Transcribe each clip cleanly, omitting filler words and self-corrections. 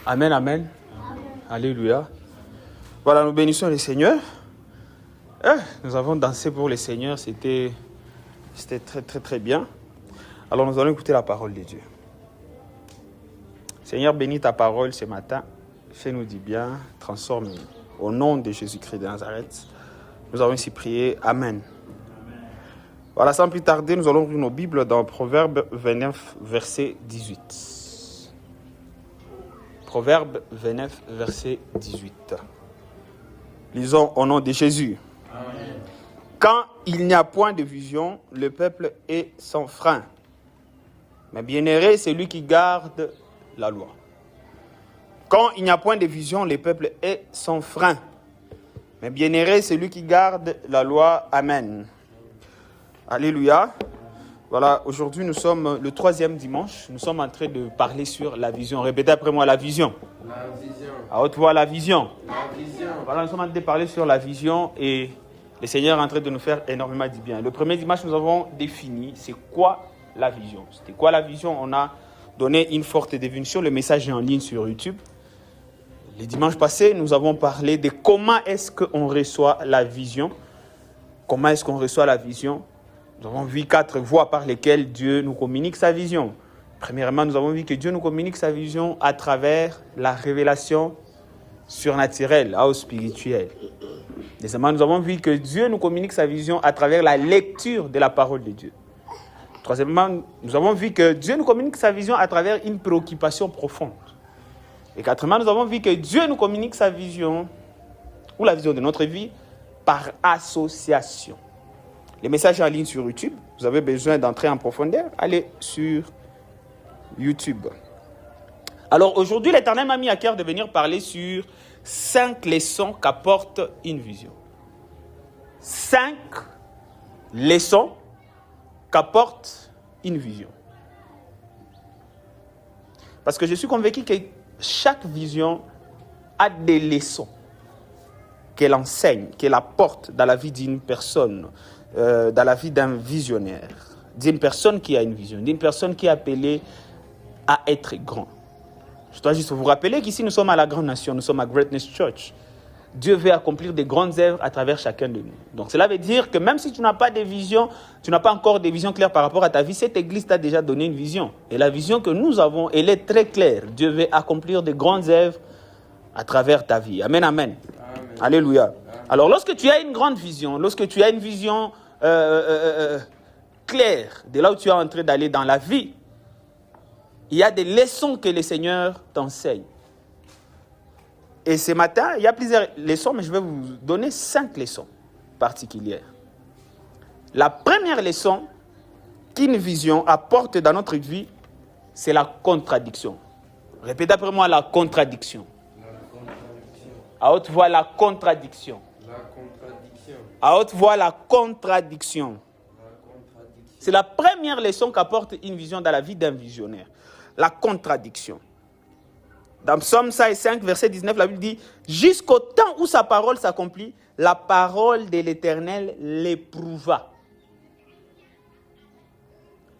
Amen, amen. Alléluia. Voilà, nous bénissons le Seigneur. Nous avons dansé pour le Seigneur, c'était très, très, très bien. Alors, nous allons écouter la parole de Dieu. Seigneur, bénis ta parole ce matin. Fais-nous du bien, transforme-nous. Au nom de Jésus-Christ de Nazareth, nous avons ici prié. Amen. Voilà, sans plus tarder, nous allons ouvrir nos Bibles dans Proverbe 29, verset 18. Proverbe 29, verset 18. Lisons au nom de Jésus. Amen. Quand il n'y a point de vision, le peuple est sans frein. Mais bienheureux, c'est lui qui garde la loi. Quand il n'y a point de vision, le peuple est sans frein. Mais bienheureux, c'est lui qui garde la loi. Amen. Alléluia. Voilà, aujourd'hui nous sommes le 3e dimanche. Nous sommes en train de parler sur la vision. Répétez après moi, la vision. La vision. À haute voix, la vision. La vision. Voilà, nous sommes en train de parler sur la vision et le Seigneur est en train de nous faire énormément du bien. Le premier dimanche, nous avons défini c'est quoi la vision. C'était quoi la vision? On a donné une forte définition. Le message est en ligne sur YouTube. Le dimanche passé, nous avons parlé de comment est-ce qu'on reçoit la vision. Comment est-ce qu'on reçoit la vision? Nous avons vu 4 voies par lesquelles Dieu nous communique sa vision. Premièrement, nous avons vu que Dieu nous communique sa vision à travers la révélation surnaturelle, ou spirituelle. Deuxièmement, nous avons vu que Dieu nous communique sa vision à travers la lecture de la parole de Dieu. Troisièmement, nous avons vu que Dieu nous communique sa vision à travers une préoccupation profonde. Et quatrièmement, nous avons vu que Dieu nous communique sa vision, ou la vision de notre vie, par association. Les messages en ligne sur YouTube, vous avez besoin d'entrer en profondeur, allez sur YouTube. Alors aujourd'hui, l'Éternel m'a mis à cœur de venir parler sur 5 leçons qu'apporte une vision. 5 leçons qu'apporte une vision. Parce que je suis convaincu que chaque vision a des leçons qu'elle enseigne, qu'elle apporte dans la vie d'une personne, dans la vie d'un visionnaire, d'une personne qui a une vision, d'une personne qui est appelée à être grand. Je dois juste vous rappeler qu'ici nous sommes à la grande nation, nous sommes à Greatness Church. Dieu veut accomplir des grandes œuvres à travers chacun de nous. Donc cela veut dire que même si tu n'as pas de vision, tu n'as pas encore de vision claire par rapport à ta vie, cette église t'a déjà donné une vision. Et la vision que nous avons, elle est très claire. Dieu veut accomplir des grandes œuvres à travers ta vie. Amen, amen. Amen. Alléluia. Amen. Alors lorsque tu as une grande vision, lorsque tu as une vision claire de là où tu es en train d'aller dans la vie, il y a des leçons que le Seigneur t'enseigne. Et ce matin, il y a plusieurs leçons, mais je vais vous donner 5 leçons particulières. La première leçon qu'une vision apporte dans notre vie, c'est la contradiction. Répétez après moi, la contradiction. La contradiction. À haute voix, la contradiction. La contradiction. À haute voix, la contradiction. La contradiction. C'est la première leçon qu'apporte une vision dans la vie d'un visionnaire. La contradiction. Dans Psaume 5, verset 19, la Bible dit « Jusqu'au temps où sa parole s'accomplit, la parole de l'Éternel l'éprouva. »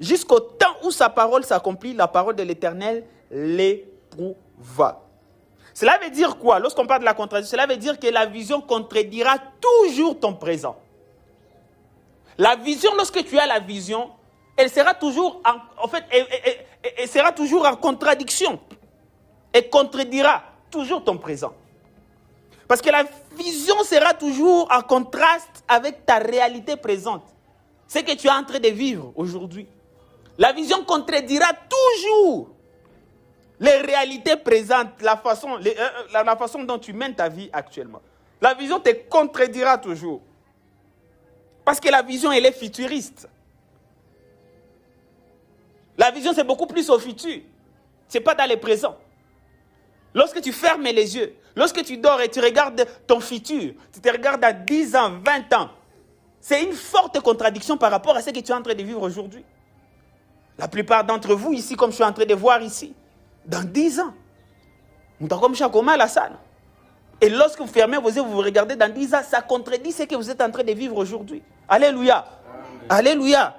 Jusqu'au temps où sa parole s'accomplit, la parole de l'Éternel l'éprouva. Cela veut dire quoi? Lorsqu'on parle de la contradiction, cela veut dire que la vision contredira toujours ton présent. La vision, lorsque tu as la vision, elle sera toujours elle sera toujours en contradiction. Et contredira toujours ton présent. Parce que la vision sera toujours en contraste avec ta réalité présente. Ce que tu es en train de vivre aujourd'hui. La vision contredira toujours les réalités présentes, la façon dont tu mènes ta vie actuellement. La vision te contredira toujours. Parce que la vision, elle est futuriste. La vision, c'est beaucoup plus au futur. Ce n'est pas dans le présent. Lorsque tu fermes les yeux, lorsque tu dors et tu regardes ton futur, tu te regardes à 10 ans, 20 ans, c'est une forte contradiction par rapport à ce que tu es en train de vivre aujourd'hui. La plupart d'entre vous ici, comme je suis en train de voir ici, dans 10 ans, et lorsque vous fermez vos yeux, vous vous regardez dans 10 ans, ça contredit ce que vous êtes en train de vivre aujourd'hui. Alléluia. Amen. Alléluia. Amen.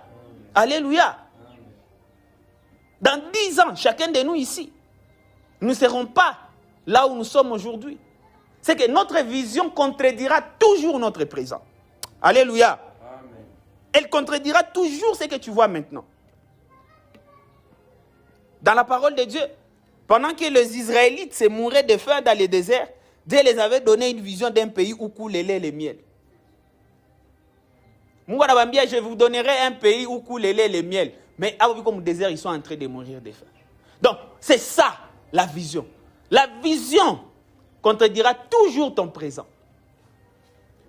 Alléluia. Amen. Dans 10 ans, chacun de nous ici, nous ne serons pas là où nous sommes aujourd'hui. C'est que notre vision contredira toujours notre présent. Alléluia. Amen. Elle contredira toujours ce que tu vois maintenant. Dans la parole de Dieu, pendant que les Israélites se mouraient de faim dans le désert, Dieu les avait donné une vision d'un pays où coule le lait et le miel. Je vous donnerai un pays où coule le lait et le miel. Mais comme au désert, ils sont en train de mourir de faim. Donc, c'est ça la vision. La vision contredira toujours ton présent.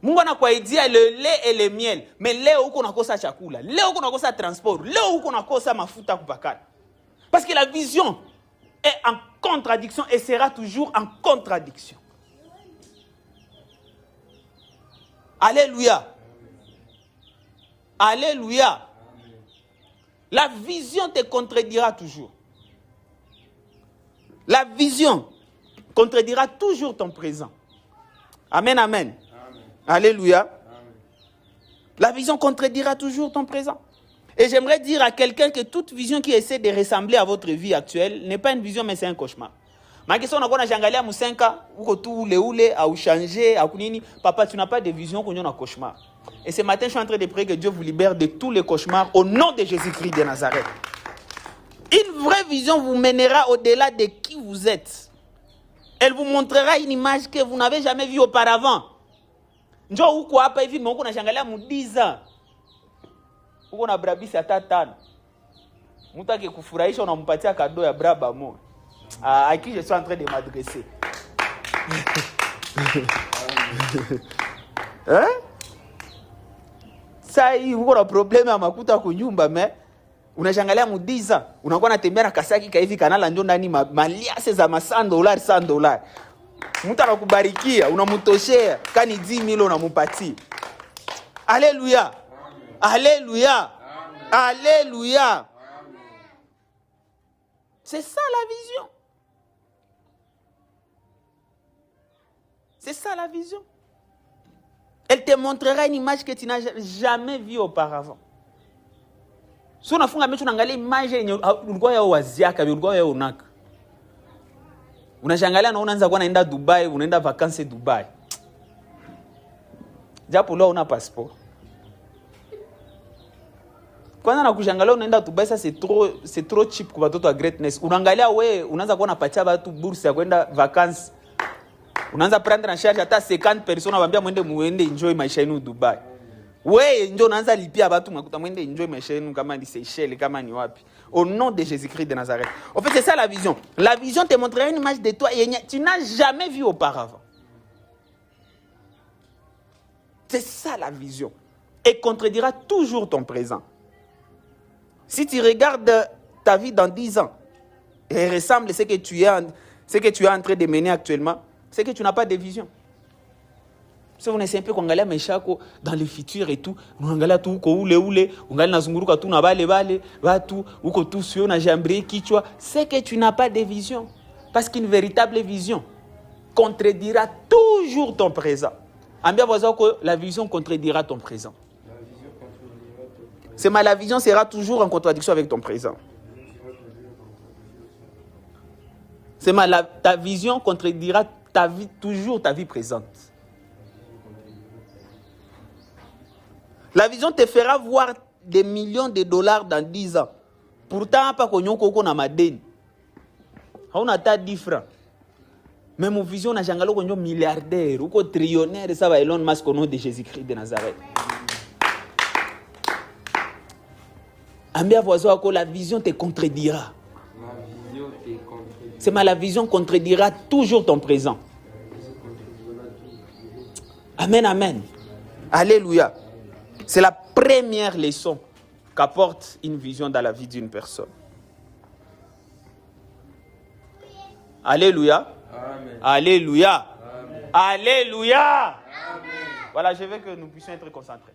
Mungana kwa idia le lait et le miel. Mais leo uko nakosa chakula, leo uko nakosa transport, leo uko nakosa mafuta kupakala. Parce que la vision est en contradiction et sera toujours en contradiction. Alléluia. Alléluia. La vision te contredira toujours. La vision contredira toujours ton présent. Amen, amen. Amen. Alléluia. Amen. La vision contredira toujours ton présent. Et j'aimerais dire à quelqu'un que toute vision qui essaie de ressembler à votre vie actuelle n'est pas une vision, mais c'est un cauchemar. Ma question, on a jangalé à Moussenka, ou tout le à changer, à Kunini. Papa, tu n'as pas de vision qu'on a un cauchemar. Et ce matin, je suis en train de prier que Dieu vous libère de tous les cauchemars au nom de Jésus-Christ de Nazareth. Une vraie vision vous mènera au-delà de qui vous êtes. Elle vous montrera une image que vous n'avez jamais vue auparavant. Njo uko hapa hivi mko na shangalia mudiza. Uko na brabisi hata tano. Mtu akikufurahisha unampatia kado ya braba mo. À qui je suis en train de m'adresser. Hein? Ça y uko na problème ya makuta kunyumba mais unashangalia mudiza, unakuwa natembea na kasaki kaivi kanala ndio ndani maliase za $100. Mtu anakubarikia, unamtoshea, kani 10,000 unampatia. Alléluia. Alléluia. Alléluia. C'est ça la vision. C'est ça la vision. Elle te montrera une image que tu n'as jamais vue auparavant. Si unafunga mecho unaangalia image yenye ulikuwa yao waziaka, ulikuwa yao unaka. Unashangalia na unaanza kuwa naenda Dubai, unaenda vacances Dubai. Japo leo una passeport. Kwanza nakushangalia unaenda Dubai, ça c'est trop cheap kwa watoto wa greatness. Unaangalia wewe unaanza kuwa unapatia watu bourse ya kwenda vacances. Unaanza prendre en charge hata 50 personnes waambia muende enjoy maisha yenu Dubai. Ouais, ndio unaanza lipia watu mwakuta mwende enjoy maisha yenu kama ni Seychelles kama ni wapi. Au nom de Jésus-Christ de Nazareth. En fait, c'est ça la vision. La vision te montrera une image de toi et tu n'as jamais vu auparavant. C'est ça la vision. Et contredira toujours ton présent. Si tu regardes ta vie dans 10 ans et ressemble à ce que tu es en train de mener actuellement, c'est que tu n'as pas de vision. Si on essaie un peu kuangalia maisha yako dans le futur et tout, unaangalia tu uko ule, ungali nazunguruka tu na bale watu uko tu sio na jambri kichwa, c'est que tu n'as pas de vision. Parce qu'une véritable vision contredira toujours ton présent. Ambia voisin que la vision contredira ton présent. C'est la vision sera toujours en contradiction avec ton présent. C'est ta vision contredira ta vie, toujours ta vie présente. La vision te fera voir des millions de dollars dans 10 ans. Pourtant, pas qu'on y a madeni. On a ta 10 francs. Même mon vision, on a jangalo qu'on y milliardaire ou qu'on trillionnaire, ça va Elon Musk au nom de Jésus-Christ de Nazareth. Ambia voisin que la vision te contredira. C'est la vision contredira toujours ton présent. Amen, amen. Alléluia. C'est la première leçon qu'apporte une vision dans la vie d'une personne. Alléluia. Amen. Alléluia. Amen. Alléluia. Amen. Voilà, je veux que nous puissions être concentrés.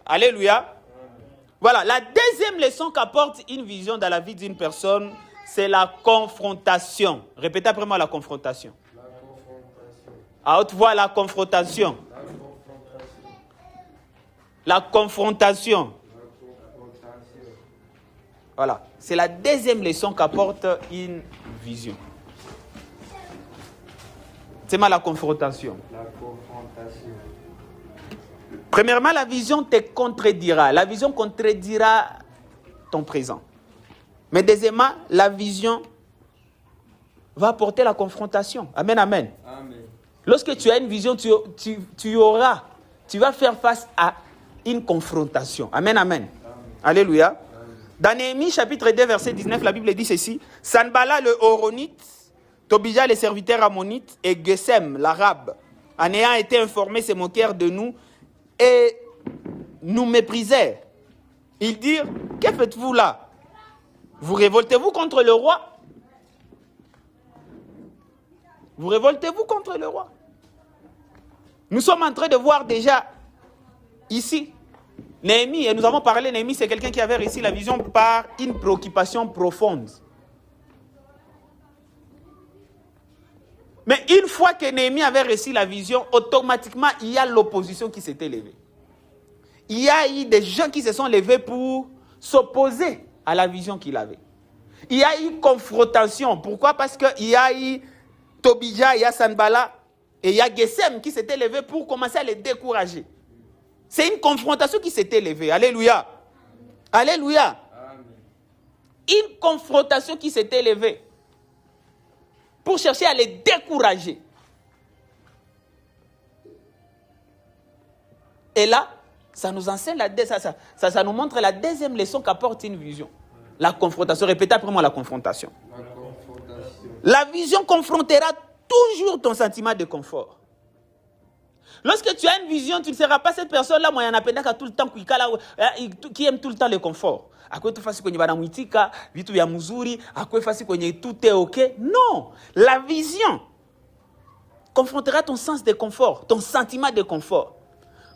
Alléluia. Amen. Voilà, la deuxième leçon qu'apporte une vision dans la vie d'une personne, c'est la confrontation. Répétez après moi la confrontation. La confrontation. À haute voix, la confrontation. La confrontation. Voilà. C'est la deuxième leçon qu'apporte une vision. C'est mal la confrontation. La confrontation. Premièrement, la vision te contredira. La vision contredira ton présent. Mais deuxièmement, la vision va apporter la confrontation. Amen, amen. Amen. Lorsque tu as une vision, tu vas faire face à une confrontation. Amen, amen. Alléluia. Amen. Dans Néhémie chapitre 2, verset 19, la Bible dit ceci. Sanballat le Horonite, Tobija le serviteur ammonite et Gesem l'arabe, en ayant été informés, se moquèrent de nous et nous méprisèrent. Ils dirent, que faites-vous là? Vous révoltez-vous contre le roi? Vous révoltez-vous contre le roi? Nous sommes en train de voir déjà ici Néhémie, et nous avons parlé, Néhémie c'est quelqu'un qui avait réussi la vision par une préoccupation profonde. Mais une fois que Néhémie avait réussi la vision, automatiquement il y a l'opposition qui s'est élevée. Il y a eu des gens qui se sont levés pour s'opposer à la vision qu'il avait. Il y a eu confrontation. Pourquoi? Parce qu'il y a eu Tobija, il y a Sanballat et il y a Gesem qui s'étaient levés pour commencer à les décourager. C'est une confrontation qui s'est élevée. Alléluia. Alléluia. Amen. Une confrontation qui s'est élevée pour chercher à les décourager. Et là, ça nous enseigne, ça nous montre la deuxième leçon qu'apporte une vision. La confrontation. Répétez après moi la confrontation. La confrontation. La vision confrontera toujours ton sentiment de confort. Lorsque tu as une vision, tu ne seras pas cette personne-là, moi, il y en a plein tout le temps qui aime tout le temps le confort. À quoi tu fais kwenye bana mwitika, vitu ya muzuri, à quoi tu fais kwenye tout est ok. Non, la vision confrontera ton sens de confort, ton sentiment de confort.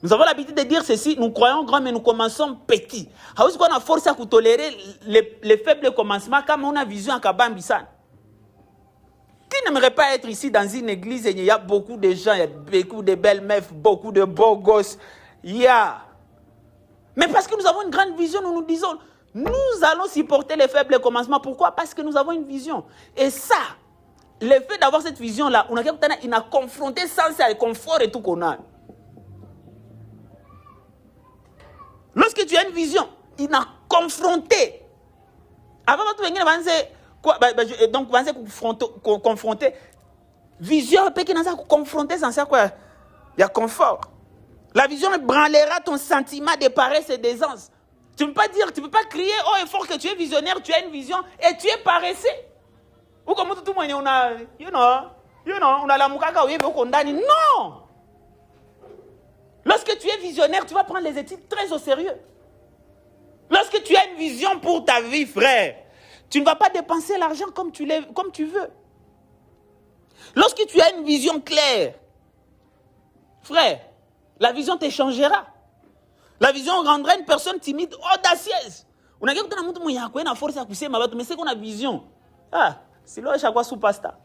Nous avons l'habitude de dire ceci, nous croyons grand, mais nous commençons petit. Est-ce qu'on a force à tolérer les faibles commencements comme on a vision à Kabambisan? Qui n'aimerait pas être ici dans une église et il y a beaucoup de gens, il y a beaucoup de belles meufs, beaucoup de beaux gosses. Mais parce que nous avons une grande vision, nous nous disons, nous allons supporter les faibles commencements. Pourquoi? Parce que nous avons une vision. Et ça, le fait d'avoir cette vision-là, on a confronté sans le confort et tout qu'on a. Lorsque tu as une vision, il a confronté. Avant de venir, donc, on va confronter. Vision, qui n'a pas confronté sans ça, quoi. Il y a confort. La vision branlera ton sentiment de paresse et d'aisance. Tu ne peux pas dire, tu ne peux pas crier, oh, il faut que tu es visionnaire, tu as une vision et tu es paresseux. Ou comme tout le monde, on a la moukaka, oui, mais on condamne. Non! Lorsque tu es visionnaire, tu vas prendre les études très au sérieux. Lorsque tu as une vision pour ta vie, frère, tu ne vas pas dépenser l'argent comme tu veux. Lorsque tu as une vision claire, frère, la vision te changera. La vision rendra une personne timide, audacieuse. On a une force à pousser, mais c'est qu'on a vision. Ah, c'est là chaque fois sous pasta.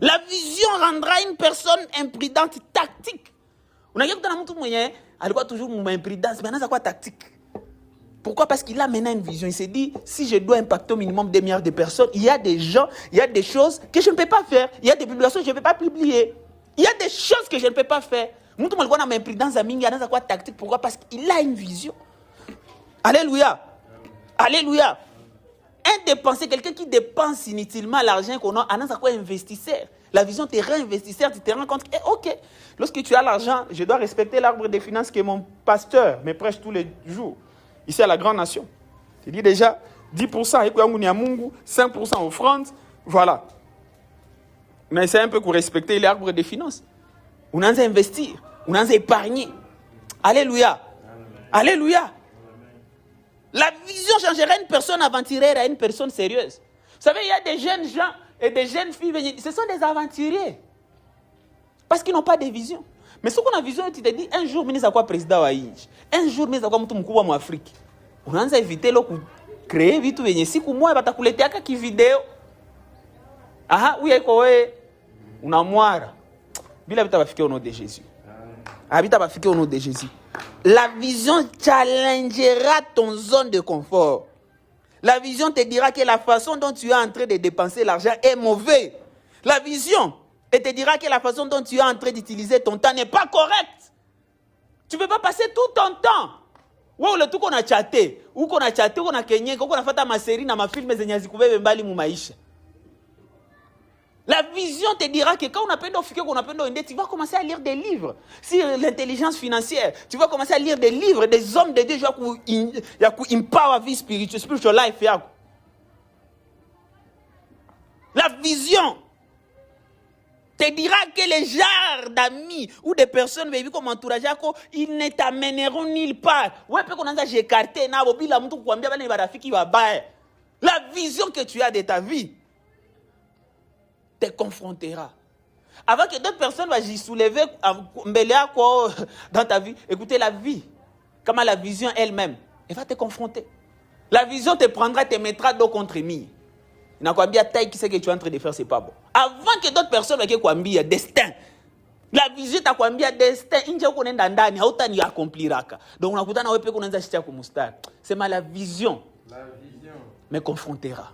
La vision rendra une personne imprudente, tactique. On a toujours une imprudence, mais on a quoi tactique? Pourquoi? Parce qu'il a maintenant une vision. Il s'est dit, si je dois impacter au minimum 2 milliards de personnes, il y a des gens, il y a des choses que je ne peux pas faire. Il y a des publications que je ne peux pas publier. Il y a des choses que je ne peux pas faire. Pourquoi? Parce qu'il a une vision. Alléluia. Alléluia. Un dépenseur, quelqu'un qui dépense inutilement l'argent qu'on a, c'est quoi investisseur? La vision te rend investisseur, tu te rends compte que, ok, lorsque tu as l'argent, je dois respecter l'arbre des finances que mon pasteur me prêche tous les jours. Ici à la grande nation. Tu dis déjà 10%, 5% offrande, voilà. On essaie un peu de respecter l'arbre des finances. On a investir, on a épargner. Alléluia. Amen. Alléluia. Amen. La vision changera une personne aventurière à une personne sérieuse. Vous savez, il y a des jeunes gens et des jeunes filles, ce sont des aventuriers. Parce qu'ils n'ont pas de vision. Mais ce qu'on a vision, tu te dis, un jour, ministre à quoi président wa inchi. Un jour, ministre à quoi mkubwa mu Afrique. On a invité là pour créer vitu venye siku moja batakuletea kaki video. Aha, oui iko wewe unamwara. Bila bitabafikia au nom de Jésus. Habita bafikia au nom de Jésus. La vision challengera ton zone de confort. La vision te dira que la façon dont tu es en train de dépenser l'argent est mauvaise. La vision, elle te dira que la façon dont tu es en train d'utiliser ton temps n'est pas correcte. Tu ne peux pas passer tout ton temps. Ou le tout qu'on a chatté, ou qu'on a chatté, ou qu'on a kenye, ou qu'on a fait ma série, dans ma film, la vision te dira que quand on appelle tu vas commencer à lire des livres sur l'intelligence financière. Tu vas commencer à lire des livres des hommes de Dieu qui empower vie spirituelle, spiritual life. La vision te dira que les genres d'amis ou de personnes comme entourage, ils ne t'amèneront nulle part. La vision que tu as de ta vie te confrontera. Avant que d'autres personnes vont s'y soulever dans ta vie, écoutez, la vie, comment la vision elle-même, elle va te confronter. La vision te prendra, te mettra dos contre mille. Il n'a pas bien taille qui sait que tu es en train de faire, c'est pas bon. Avant que d'autres personnes vont dire destin. La vision t'a quoi bien destin, inje ko nenda ndani hautani accompliraka. Donc unakuta na wewe peke unaanza shitia kwa mustari. C'est mal la vision. La vision me confrontera.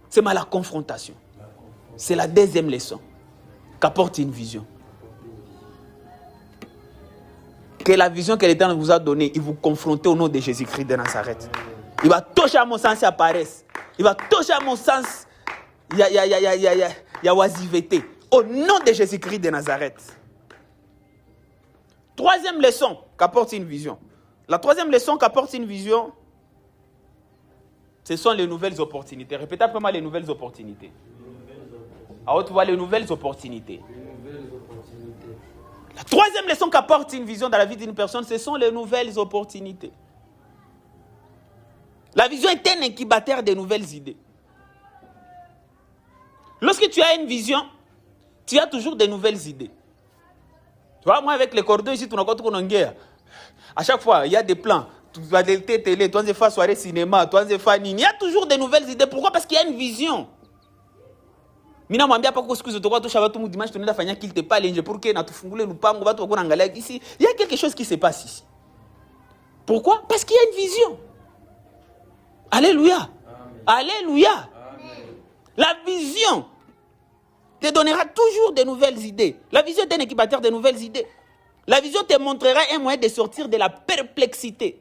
C'est mal la confrontation. C'est la deuxième leçon qu'apporte une vision. Que la vision que l'Éternel vous a donnée, il vous confronte au nom de Jésus-Christ de Nazareth. Il va toucher à mon sens, il apparaisse. Il va toucher à mon sens, il y a oisiveté. Au nom de Jésus-Christ de Nazareth. Troisième leçon qu'apporte une vision. La troisième leçon qu'apporte une vision, ce sont les nouvelles opportunités. Répétez après moi les nouvelles opportunités. À haute voix, les nouvelles opportunités. La troisième leçon qu'apporte une vision dans la vie d'une personne, ce sont les nouvelles opportunités. La vision est un incubateur de nouvelles idées. Lorsque tu as une vision, tu as toujours de nouvelles idées. Tu vois, moi avec les cordons ici, à chaque fois, il y a des plans. Tu vas télé, tu vas faire soirée cinéma, tu vas faire nini. Il y a toujours de nouvelles idées. Pourquoi? Parce qu'il y a une vision. Il y a quelque chose qui se passe ici. Pourquoi? Parce qu'il y a une vision. Alléluia. Amen. Alléluia. Amen. La vision te donnera toujours de nouvelles idées. La vision est un incubateur de nouvelles idées. La vision te montrera un moyen de sortir de la perplexité.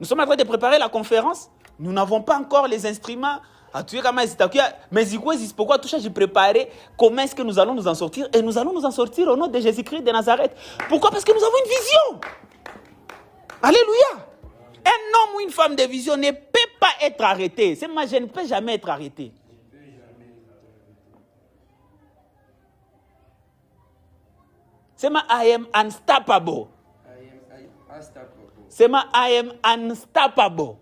Nous sommes en train de préparer la conférence. Nous n'avons pas encore les instruments. Mais pourquoi tout ça j'ai préparé? Comment est-ce que nous allons nous en sortir? Et nous allons nous en sortir au nom de Jésus-Christ de Nazareth. Pourquoi? Parce que nous avons une vision. Alléluia. Un homme ou une femme de vision ne peut pas être arrêté. C'est moi, je ne peux jamais être arrêté. C'est moi, I am unstoppable. C'est moi, I am unstoppable.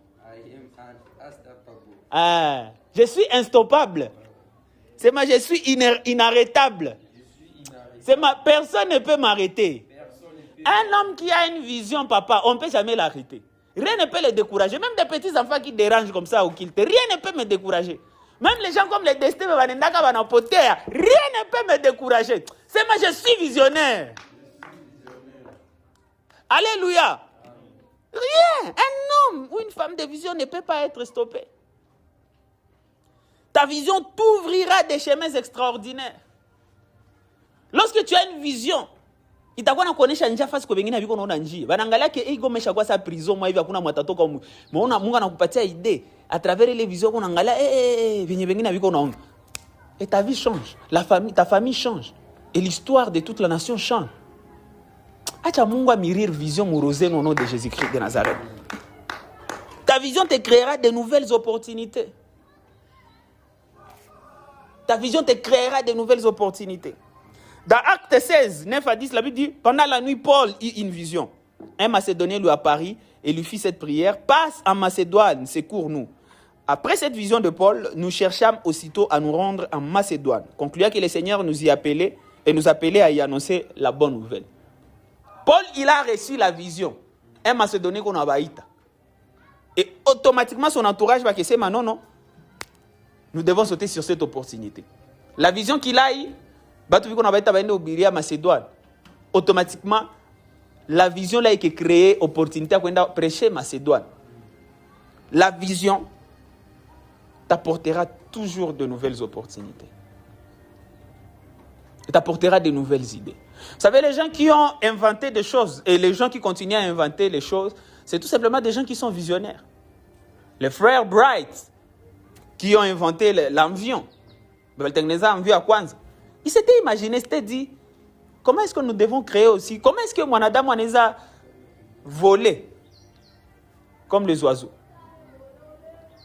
Je suis instoppable. C'est moi, je suis inarrêtable. C'est moi, personne ne peut m'arrêter. Un homme qui a une vision, papa, on ne peut jamais l'arrêter. Rien ne peut le décourager. Même des petits enfants qui dérangent comme ça ou qui rien ne peut me décourager. Même les gens comme les destins, rien ne peut me décourager. C'est moi, je suis visionnaire. Alléluia. Rien. Un homme ou une femme de vision ne peut pas être stoppé. Ta vision t'ouvrira des chemins extraordinaires. Lorsque tu as une vision, itakuwa na kuonesha njia fasi kwa wengine viko naona njia. Wanaangalia ke ego mesha kwa sa prison mwa hivi hakuna matatoka muona Mungu anakupatia idée à travers les visions qu'on angalia venye wengine viko naona. Et ta vie change, ta famille change et l'histoire de toute la nation change. Acha Mungu amirir vision morosée au nom de Jésus-Christ de Nazareth. Ta vision te créera de nouvelles opportunités. Ta vision te créera de nouvelles opportunités. Dans Acte 16, 9 à 10, la Bible dit, pendant la nuit, Paul eut une vision. Un Macédonien lui apparut et lui fit cette prière, passe en Macédoine, secours-nous. Après cette vision de Paul, nous cherchâmes aussitôt à nous rendre en Macédoine, concluant que le Seigneur nous y appelait et nous appelait à y annoncer la bonne nouvelle. Paul, il a reçu la vision. Un Macédonien qu'on a baïta. Et automatiquement, son entourage va dire, non, nous devons sauter sur cette opportunité. La vision qu'il a eue, Macédoine. Automatiquement, la vision là est créée, opportunité à prêcher Macédoine. La vision t'apportera toujours de nouvelles opportunités. T'apportera de nouvelles idées. Vous savez, les gens qui ont inventé des choses et les gens qui continuent à inventer les choses, c'est tout simplement des gens qui sont visionnaires. Les frères Bright, qui ont inventé l'avion, ils s'étaient imaginés, s'étaient dit, comment est-ce que nous devons créer aussi, comment est-ce que Mwanadamu a volé comme les oiseaux?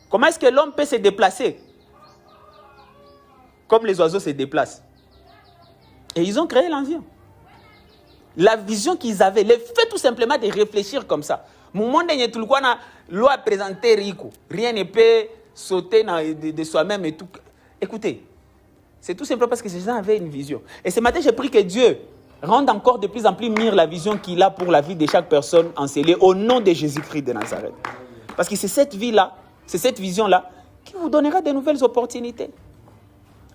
Comment est-ce que l'homme peut se déplacer comme les oiseaux se déplacent? Et ils ont créé l'avion. La vision qu'ils avaient, le fait tout simplement de réfléchir comme ça. Loi présentée Rico. Rien ne peut sauter de soi-même et tout. Écoutez, c'est tout simplement parce que ces gens avaient une vision. Et ce matin, j'ai pris que Dieu rende encore de plus en plus mûre la vision qu'il a pour la vie de chaque personne encelée au nom de Jésus-Christ de Nazareth. Parce que c'est cette vie-là, c'est cette vision-là qui vous donnera de nouvelles opportunités.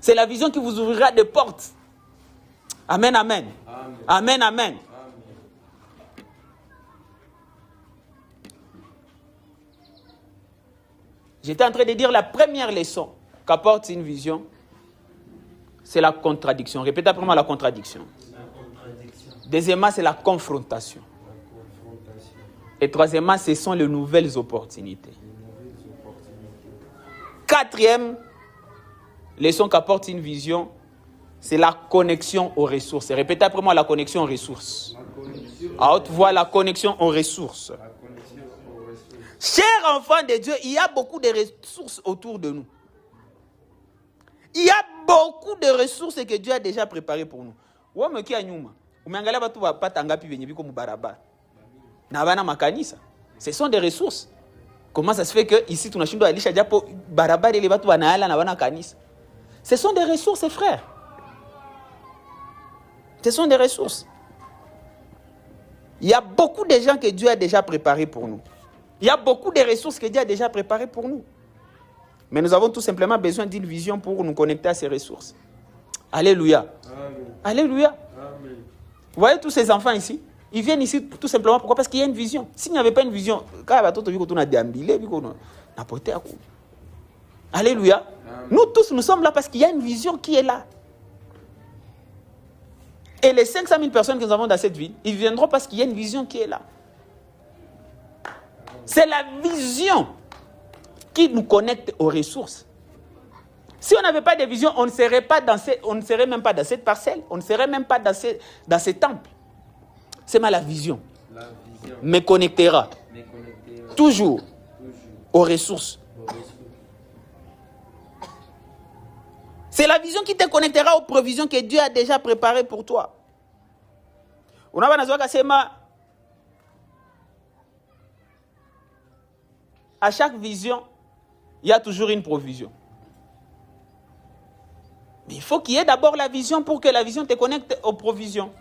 C'est la vision qui vous ouvrira des portes. Amen, amen. Amen, amen. Amen. J'étais en train de dire la première leçon qu'apporte une vision, c'est la contradiction. Répétez après moi la contradiction. Deuxièmement, c'est la confrontation. Et troisièmement, ce sont les nouvelles opportunités. Quatrième leçon qu'apporte une vision, c'est la connexion aux ressources. Répétez après moi la connexion aux ressources. À haute voix, la connexion aux ressources. Chers enfants de Dieu, il y a beaucoup de ressources autour de nous. Il y a beaucoup de ressources que Dieu a déjà préparées pour nous. Ce sont des ressources. Comment ça se fait que ici, ce sont des ressources, frères. Ce sont des ressources. Il y a beaucoup de gens que Dieu a déjà préparés pour nous. Il y a beaucoup de ressources que Dieu a déjà préparées pour nous. Mais nous avons tout simplement besoin d'une vision pour nous connecter à ces ressources. Alléluia. Amen. Alléluia. Amen. Vous voyez tous ces enfants ici? Ils viennent ici tout simplement pourquoi? Parce qu'il y a une vision. S'il n'y avait pas une vision, alléluia. Amen. Nous tous, nous sommes là parce qu'il y a une vision qui est là. Et les 500 000 personnes que nous avons dans cette ville, ils viendront parce qu'il y a une vision qui est là. C'est la vision qui nous connecte aux ressources. Si on n'avait pas de vision, on ne serait même pas dans cette parcelle, on ne serait même pas dans ce temple. C'est la vision. La vision me connectera toujours aux ressources. C'est la vision qui te connectera aux provisions que Dieu a déjà préparées pour toi. À chaque vision, il y a toujours une provision. Mais il faut qu'il y ait d'abord la vision pour que la vision te connecte aux provisions.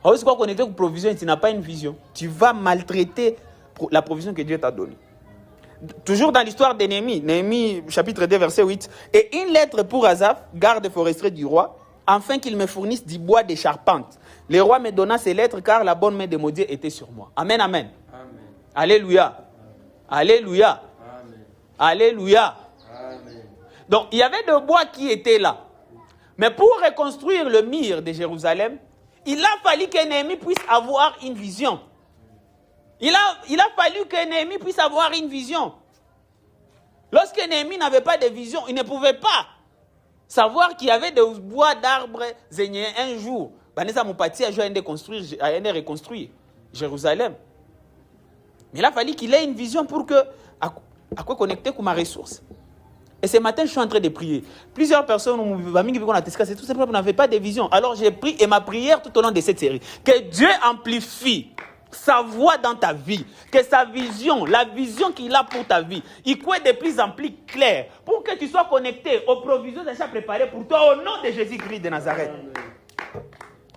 Alors, si tu es connecté aux provisions et tu n'as pas une vision, tu vas maltraiter la provision que Dieu t'a donnée. Toujours dans l'histoire de Néhémie, Néhémie chapitre 2, verset 8. Et une lettre pour Asaph, garde forestier du roi, afin qu'il me fournisse du bois de charpente. Le roi me donna ces lettres car la bonne main de mon Dieu était sur moi. Amen, amen. Amen. Alléluia. Alléluia. Amen. Alléluia. Amen. Donc, il y avait de bois qui étaient là. Mais pour reconstruire le mur de Jérusalem, il a fallu que Néhémie puisse avoir une vision. Il a fallu que Néhémie puisse avoir une vision. Lorsque Néhémie n'avait pas de vision, il ne pouvait pas savoir qu'il y avait des bois d'arbres zéniens un jour. Vanessa Moupati a reconstruire Jérusalem. Mais il a fallu qu'il ait une vision pour que, à quoi connecter comme ma ressource. Et ce matin, je suis en train de prier. Plusieurs personnes, c'est tout simplement, n'avaient pas de vision. Alors j'ai prié et ma prière tout au long de cette série. Que Dieu amplifie sa voix dans ta vie. Que sa vision, la vision qu'il a pour ta vie, il soit de plus en plus clair. Pour que tu sois connecté aux provisions déjà préparées pour toi au nom de Jésus-Christ de Nazareth. Amen.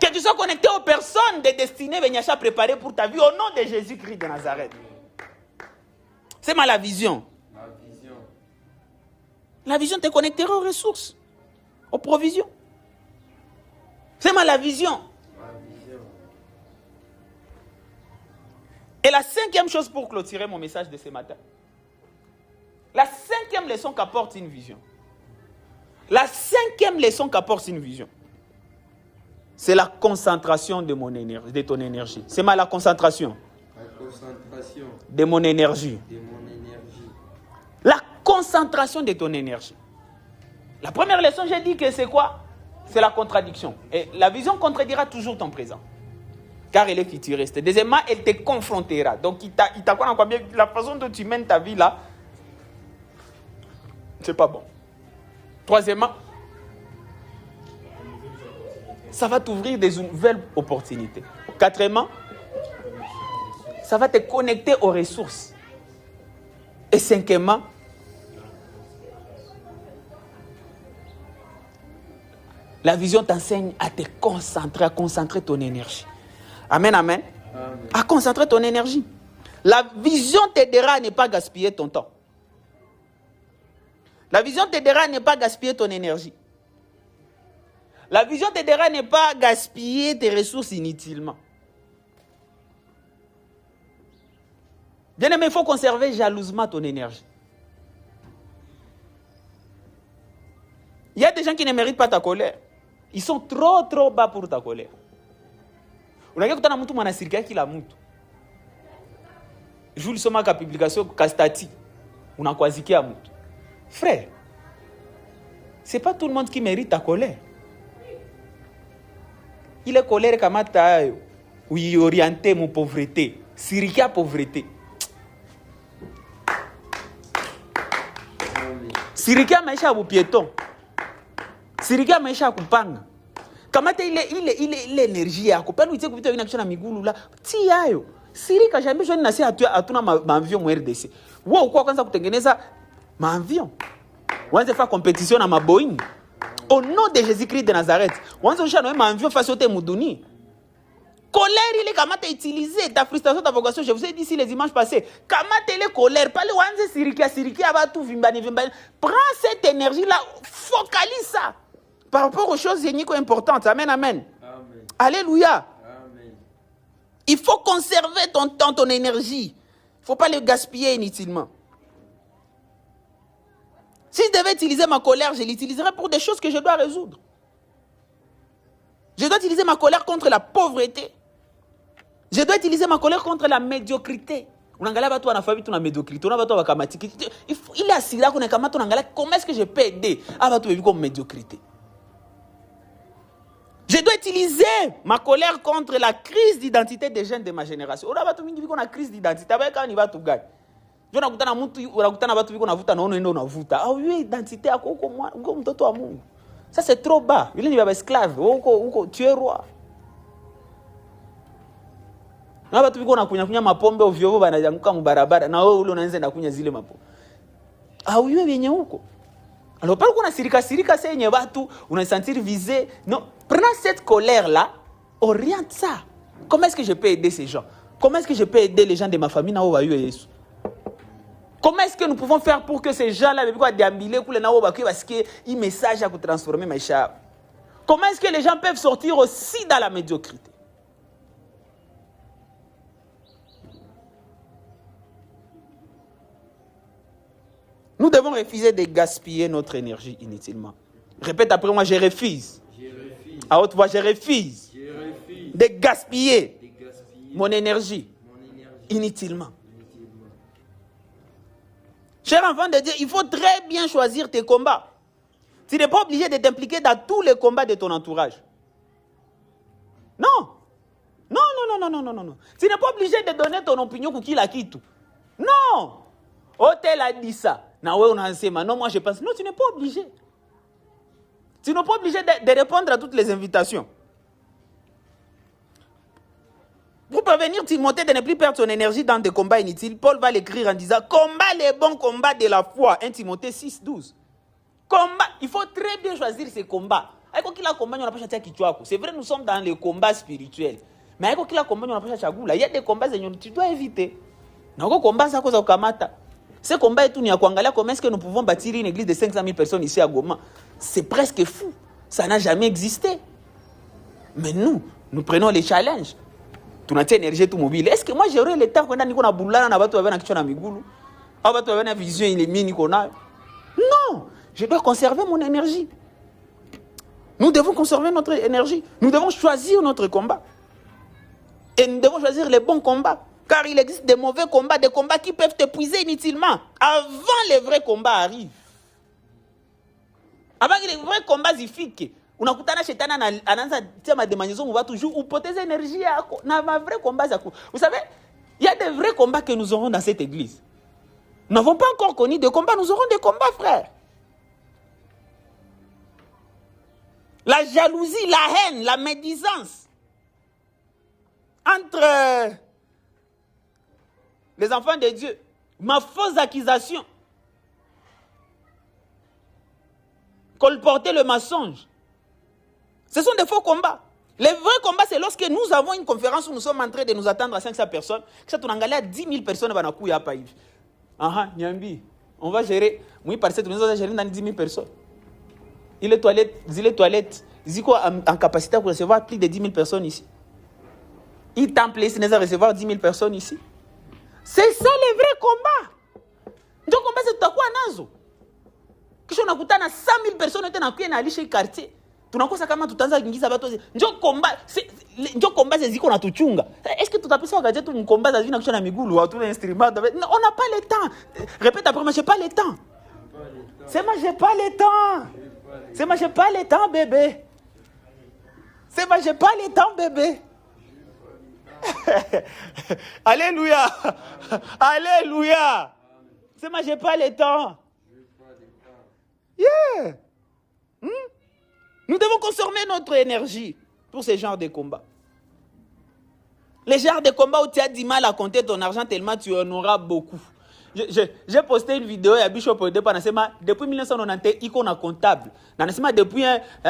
Que tu sois connecté aux personnes de destinée Véniacha préparées pour ta vie au nom de Jésus-Christ de Nazareth. C'est la vision. La vision te connectera aux ressources, aux provisions. C'est la vision. Et la cinquième chose pour clôturer mon message de ce matin. La cinquième 4e leçon qu'apporte une vision. La 5e leçon qu'apporte une vision, c'est la concentration de ton énergie. C'est la concentration. La concentration de mon énergie. de mon énergie. La concentration de ton énergie. La première leçon, j'ai dit que c'est quoi? C'est la contradiction. Et la vision contredira toujours ton présent. Car elle est futuriste. Deuxièmement, elle te confrontera. Donc, il t'a quoi bien la façon dont tu mènes ta vie là, c'est pas bon. Troisièmement, ça va t'ouvrir des nouvelles opportunités. Quatrièmement, ça va te connecter aux ressources. Et cinquièmement, la vision t'enseigne à te concentrer, à concentrer ton énergie. Amen, amen. Amen. À concentrer ton énergie. La vision t'aidera à ne pas gaspiller ton temps. La vision t'aidera à ne pas gaspiller ton énergie. La vision t'aidera à ne pas gaspiller tes ressources inutilement. Bien aimé, il faut conserver jalousement ton énergie. Il y a des gens qui ne méritent pas ta colère. Ils sont trop bas pour ta colère. Unajua kutana mtu mwanasirika kila mtu. Jules soma ka publication kastati. Unakwazikia mtu. Frère, c'est pas tout le monde qui mérite ta colère. Il est colère kama tayo. Ou y orienté mon pauvreté. Sirikia pauvreté. Amen. Sirikia maisha ya piéton. Sirikia maisha ya kupanga. Kamata ile energie yako. Pano ite kupita wina kisha na migulu la. Ti yayo. Sirika jambe joni nasi hatuna maamvion mu RDC. Wao kwa kwanza kutengeneza maamvion. Wanze fa compétition na maboing. Au nom de Jésus-Christ de Nazareth. Wanze usha na maamvion face yote muduni. Colère, il est kamata utilisé. Ta frustration, ta vocation, je vous ai dit ici les images passées. Kamata les colère. Pas le wanze sirikia, va tout vimbani. Prends cette énergie-là, focalise ça. Par rapport aux choses importantes. Amen, amen. Amen. Alléluia. Amen. Il faut conserver ton temps, ton énergie. Il ne faut pas le gaspiller inutilement. Si je devais utiliser ma colère, je l'utiliserais pour des choses que je dois résoudre. Je dois utiliser ma colère contre la pauvreté. Je dois utiliser ma colère contre la médiocrité. Unangalia watu wanafanya vitu na médiocrité. Una watu wakamatiki. Il est assis là qu'on est kamata unangalia comment est-ce que je peux aider à watu wevi comme médiocrité. Je dois utiliser ma colère contre la crise d'identité des jeunes de ma génération. Una watu mingi viko na crise d'identité. Abeka ni watu gani? Je nakutana mtu unakutana watu viko navuta na ono ndo unavuta. Ah oui, identité yako uko mtoto wa Mungu. Ça c'est trop bas. Yule ni baba esclave. Uko tu es roi. Na watu biko nakunya mapombe ovyo ovyo banajanguka mubarabara na wewe ule unaanza na kunya zile mapombe. Au yeye yenye huko. Alors pas qu'on a sirika c'est yenye watu unasentir visé. Non, prends cette colère là, oriente ça. Comment est-ce que je peux aider ces gens? Comment est-ce que je peux aider les gens de ma famille na o bayu Yesu? Comment est-ce que nous pouvons faire pour que ces gens là biko déambuler kule na o baku parce que un message à transformer maisha? Comment est-ce que les gens peuvent sortir aussi dans la médiocrité? Nous devons refuser de gaspiller notre énergie inutilement. Répète après moi, je refuse. À haute voix, je refuse de gaspiller mon énergie inutilement. Cher enfant de Dieu, il faut très bien choisir tes combats. Tu n'es pas obligé de t'impliquer dans tous les combats de ton entourage. Non. Non. Tu n'es pas obligé de donner ton opinion pour qui la quitte. Non. Hôtel a dit ça. Non, moi je pense. Non, tu n'es pas obligé. Tu n'es pas obligé de répondre à toutes les invitations. Pour prévenir Timothée de ne plus perdre son énergie dans des combats inutiles, Paul va l'écrire en disant « Combat les bons combats de la foi ». 1 Timothée 6, 12. Combat, il faut très bien choisir ses combats. C'est vrai, nous sommes dans les combats spirituels. Mais il y a des combats que tu dois éviter. Ce combat est tout ni à Kwangalia. Comment est-ce que nous pouvons bâtir une église de 500 000 personnes ici à Goma? C'est presque fou. Ça n'a jamais existé. Mais nous prenons les challenges. Tu n'as pas énergie tout mobile. Est-ce que moi j'aurais le temps qu'on a boulana na batu na kichwa na migulu? Au batu na vision il est mini qu'on a. Je dois conserver mon énergie. Nous devons conserver notre énergie. Nous devons choisir notre combat. Et nous devons choisir les bons combats. Car il existe des mauvais combats, des combats qui peuvent t'épuiser inutilement. Avant les vrais combats arrivent. Avant que les vrais combats zifike. Unakutana shetani anaanza tia mademanizo mu watu juu upoteze énergie yako na vrai combat zako. Vous savez, il y a des vrais combats que nous aurons dans cette église. Nous n'avons pas encore connu de combats, nous aurons des combats, frères. La jalousie, la haine, la médisance entre les enfants de Dieu, ma fausse accusation, colporter le mensonge. Ce sont des faux combats. Les vrais combats, c'est lorsque nous avons une conférence où nous sommes en train de nous attendre à 500 personnes, que ça tourne à 10 000 personnes à Nakuya Païv. Ah, Nyambi, on va gérer. Oui, par cette maison, on va gérer dans 10 000 personnes. Il est toilettes. Il est en capacité de recevoir plus de 10 000 personnes ici. Il temple ici, il va recevoir 10 000 personnes ici. C'est ça les vrais combats. Donc, combat, c'est quoi, Nazo? Kisha unakutana 100 000 personnes wote nakuye na alishe quartier. Tunakosa kama tutaanza kuingiza watu. Ndio combat ziko na tuchunga. Est-ce que tutapesa wakati tu mkomba za vina kushana migulu watu na instrument. On n'a pas le temps. Répète après moi, j'ai pas le temps. C'est moi j'ai pas le temps. C'est moi j'ai pas le temps bébé. C'est moi j'ai pas le temps bébé. Alléluia. Alléluia. C'est moi j'ai pas le temps. Yeah. Nous devons consommer notre énergie pour ce genre de combat. Les genres de combat où tu as du mal à compter ton argent tellement tu en auras beaucoup. J'ai posté une vidéo à Bishop Odepa depuis 1991, il est comptable. Depuis,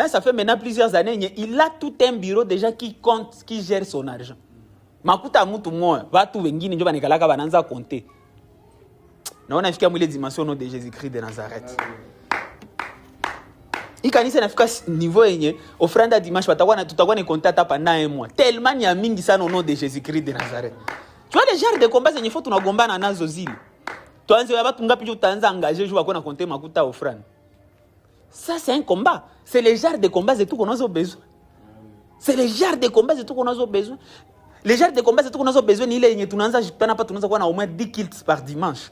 ça fait maintenant plusieurs années, il a tout un bureau déjà qui compte, qui gère son argent. Makuta mutu moya, watu wengine ndio banikalaka bananza compter. Na unafikia mwile dimension au nom de Jésus-Christ de Nazareth. Il kanisa nafika niveau yenye offrande dimanche tutakuwa ni compter pendant un mois. Tellement il y a mingi sana au nom de Jésus-Christ de Nazareth. Tu vois les genres de combats zenye faut tunagombana nazo zile. Tuanze watu ngapi utaanza engager juu akona compter makuta offrande. Ça c'est un combat. C'est les genres de combats et tout qu'on a besoin. C'est les genres de combats et tout qu'on a besoin. Les genres de combats et tout qu'on a besoin ni ile yenye tunaanza kuwa na au moins 10 kills par dimanche.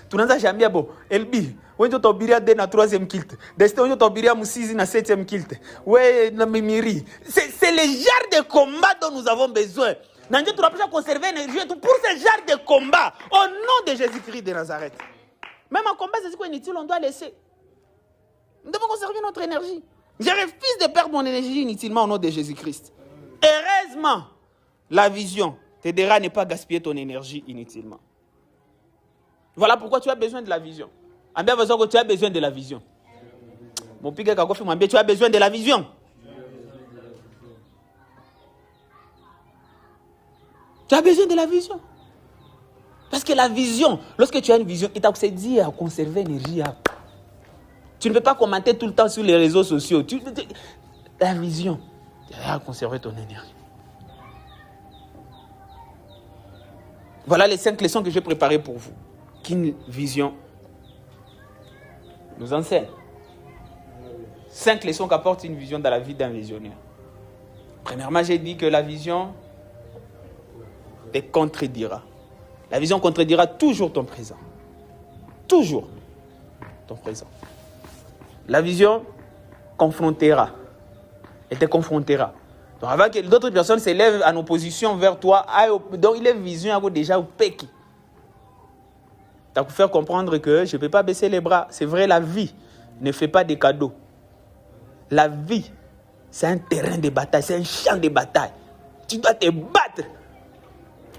Tunaanza jambia bo LB wenjo tobiria de na 3e kilt deste wenjo tobiria musizi na 7e kilt we na mimiri c'est les genres de combat dont nous avons besoin nanjo tunapaswa conserver énergie pour ce genre de combat au nom de Jésus-Christ de Nazareth. Même en combat c'est quoi inutile, on doit laisser. Nous devons conserver notre énergie. Je refuse de perdre mon énergie inutilement au nom de Jésus-Christ. Heureusement, la vision t'aidera à ne pas gaspiller ton énergie inutilement. Voilà pourquoi tu as besoin de la vision. Ambia besoin que tu as besoin de la vision. Mon pique kakofi m'ambia tu as besoin de la vision. Tu as besoin de la vision. Parce que la vision, lorsque tu as une vision, il t'a dit à conserver l'énergie. Tu ne peux pas commenter tout le temps sur les réseaux sociaux. La vision, tu as conserver ton énergie. Voilà les 5 leçons que j'ai préparées pour vous. Qu'une vision nous enseigne. 5 leçons qu'apporte une vision dans la vie d'un visionnaire. Premièrement, j'ai dit que la vision te contredira. La vision contredira toujours ton présent. Toujours ton présent. La vision confrontera. Elle te confrontera. Donc avant que d'autres personnes s'élèvent en opposition vers toi, donc il est vision déjà au péki. Tu as pu faire comprendre que je ne peux pas baisser les bras. C'est vrai, la vie ne fait pas des cadeaux. La vie, c'est un terrain de bataille, c'est un champ de bataille. Tu dois te battre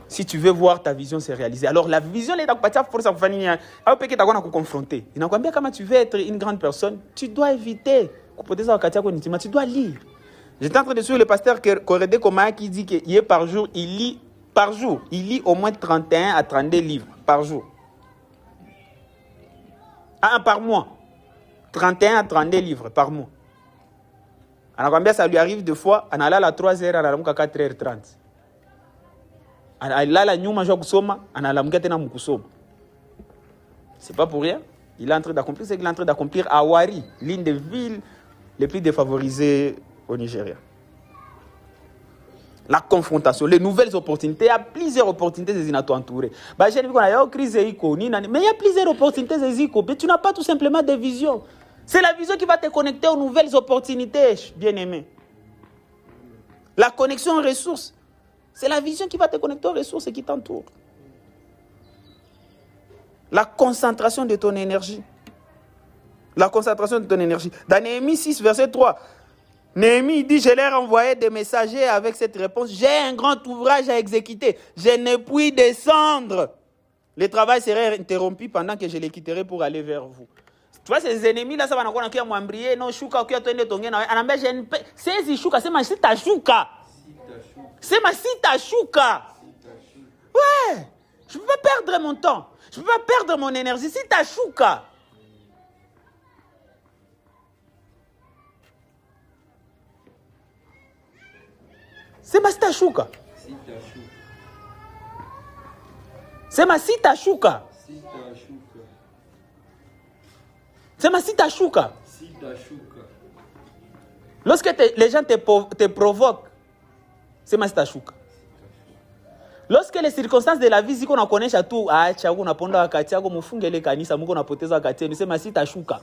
si tu veux voir ta vision se réaliser. Alors la vision, elle est force à faire. Confronter. Il n'a pas bien comment tu veux être une grande personne, tu dois éviter. Tu dois lire. J'étais en train de suivre le pasteur Koredé Koma qui dit qu'il par jour, il lit au moins 31 à 32 livres par jour. Par mois. 31 à 32 livres par mois. Alors combien ça lui arrive deux fois, on a là à 3h, on a là à 4h30. On a là la nyuma jo kusoma, on a là mukete na mukusoma. C'est pas pour rien. Il est en train d'accomplir ce qu'il est en train d'accomplir à Wari, l'une des villes les plus défavorisées au Nigeria. La confrontation, les nouvelles opportunités. Il y a plusieurs opportunités de Zinato entourées. Mais il y a plusieurs opportunités de Ziko. Mais tu n'as pas tout simplement de vision. C'est la vision qui va te connecter aux nouvelles opportunités, bien-aimé. La connexion aux ressources. C'est la vision qui va te connecter aux ressources qui t'entourent. La concentration de ton énergie. La concentration de ton énergie. Dans Néhémie 6, verset 3, Néhémie dit, je leur ai envoyé des messagers avec cette réponse. J'ai un grand ouvrage à exécuter. Je ne puis descendre. Le travail serait interrompu pendant que je les quitterai pour aller vers vous. Tu vois, ces ennemis-là, ça va nous dire, Mwambrié, non, Chouka, qui a tenu ton gain. C'est Chouka, c'est ma Sita Chouka. C'est ma Sita Chouka. Ouais. Je ne peux pas perdre mon temps. Je ne peux pas perdre mon énergie. Sita Chouka. C'est ma Sita Chouka. C'est ma Sita Chouka. C'est ma Sita Chouka. Lorsque les gens te provoquent, c'est ma Sita Chouka. Lorsque les circonstances de la vie, si on connaît tout, c'est ma Sita Chouka.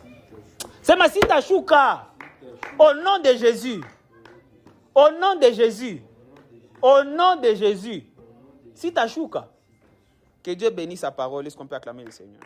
C'est ma Sita Chouka. Au nom de Jésus. Au nom de Jésus. Au nom de Jésus. Sita Chouka. Que Dieu bénisse sa parole. Est-ce qu'on peut acclamer le Seigneur?